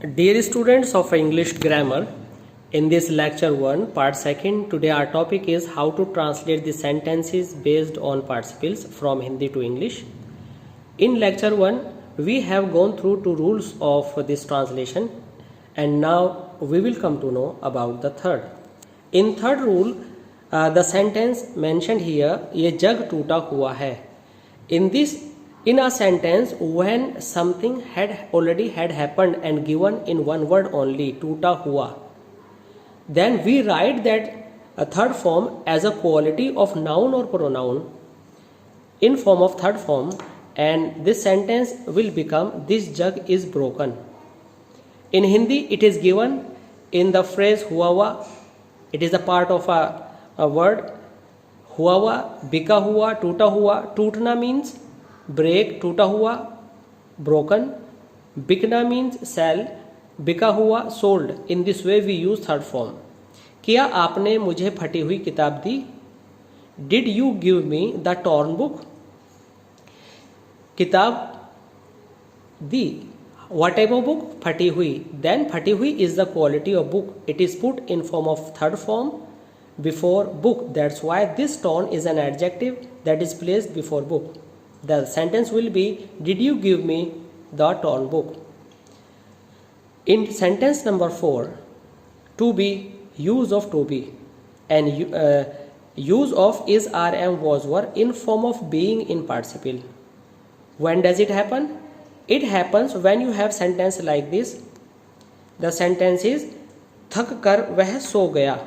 Dear students of English grammar, in this lecture 1 part 2, today our topic is how to translate the sentences based on participles from Hindi to English. In lecture 1 we have gone through 2 rules of this translation, and now we will come to know about the third. In third rule, the sentence mentioned here, ये जग टूटा हुआ है. In a sentence, when something had already happened and given in one word only, टूटा हुआ, then we write that a third form as a quality of noun or pronoun in form of third form, and this sentence will become this jug is broken. In Hindi, it is given in the phrase हुआ हुआ. It is a part of a word. हुआ हुआ, बिका हुआ, टूटा हुआ. टूटना means break, टूटा हुआ broken. बिकना means sell, बिका हुआ sold. In this way we use third form. क्या आपने मुझे फटी हुई किताब दी? Did you give me the torn book? किताब दी. What type of book? फटी हुई. Then फटी हुई is the quality of book. It is put in form of third form before book. That's why this torn is an adjective that is placed before book. The sentence will be, did you give me the torn book? In sentence number 4, to be, use of to be, and use of is, are, am, was, were in form of being in participle. When does it happen? It happens when you have sentence like this. The sentence is, थक कर वह सो गया.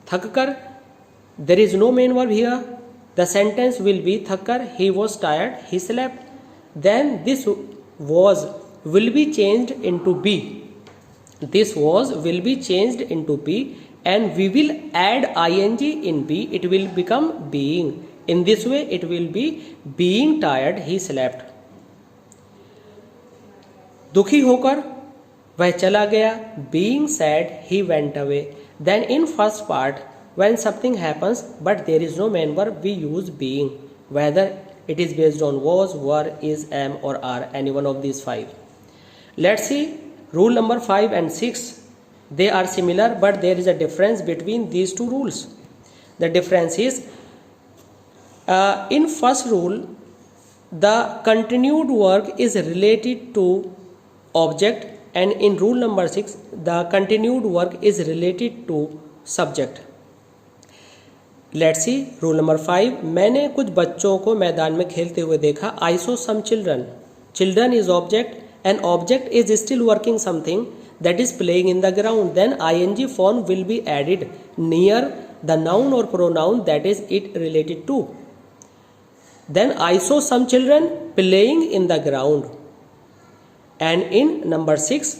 थक कर, there is no main verb here. The sentence will be थक कर, he was tired, he slept. Then this was will be changed into be. This was will be changed into be, and we will add ing in be. It will become being. In this way it will be being tired, he slept. दुखी होकर वह चला गया. Being sad, he went away. Then in first part, when something happens but there is no main verb, we use being, whether it is based on was, were, is, am, or are, any one of these 5. Let's see rule number 5 and 6. They are similar, but there is a difference between these 2 rules. The difference is, in first rule, the continued work is related to object, and in rule number 6, the continued work is related to subject. Let's see rule number 5. मैंने कुछ बच्चों को मैदान में खेलते हुए देखा. I saw some children. Children is object, and object is still working something that is playing in the ground. Then ing form will be added near the noun or pronoun that is it related to. Then I saw some children playing in the ground. And in number 6,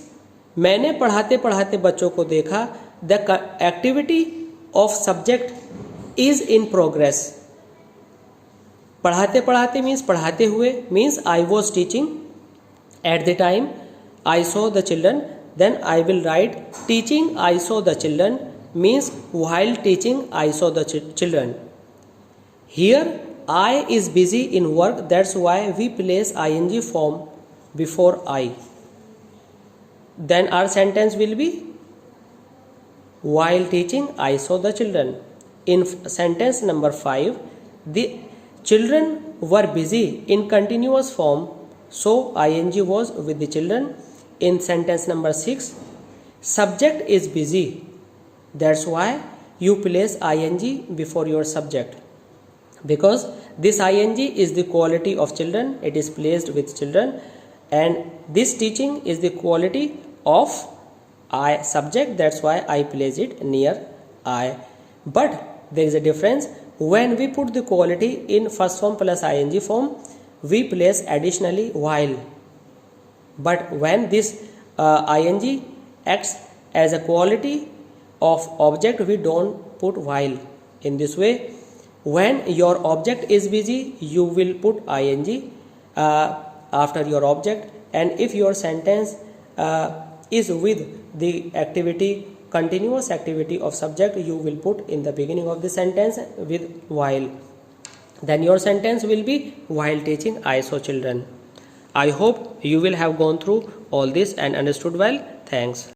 मैंने पढ़ाते पढ़ाते बच्चों को देखा. The activity of subject is in progress. पढ़ाते पढ़ाते means पढ़ाते हुए, means I was teaching at the time I saw the children. Then I will write teaching I saw the children, means while teaching I saw the children. Here I is busy in work, that's why we place ing form before I. Then our sentence will be, while teaching I saw the children. In sentence number 5, the children were busy in continuous form, so ing was with the children. In sentence number 6, subject is busy, that's why you place ing before your subject, because this ing is the quality of children. It is placed with children, and this teaching is the quality of I subject, that's why I place it near I. But there is a difference. When we put the quality in first form plus ing form, we place additionally while. But when this ing acts as a quality of object, we don't put while. In this way, when your object is busy, you will put ing after your object, and if your sentence is with the activity, continuous activity of subject, you will put in the beginning of the sentence with while. Then your sentence will be, while teaching I saw children. I hope you will have gone through all this and understood well. Thanks.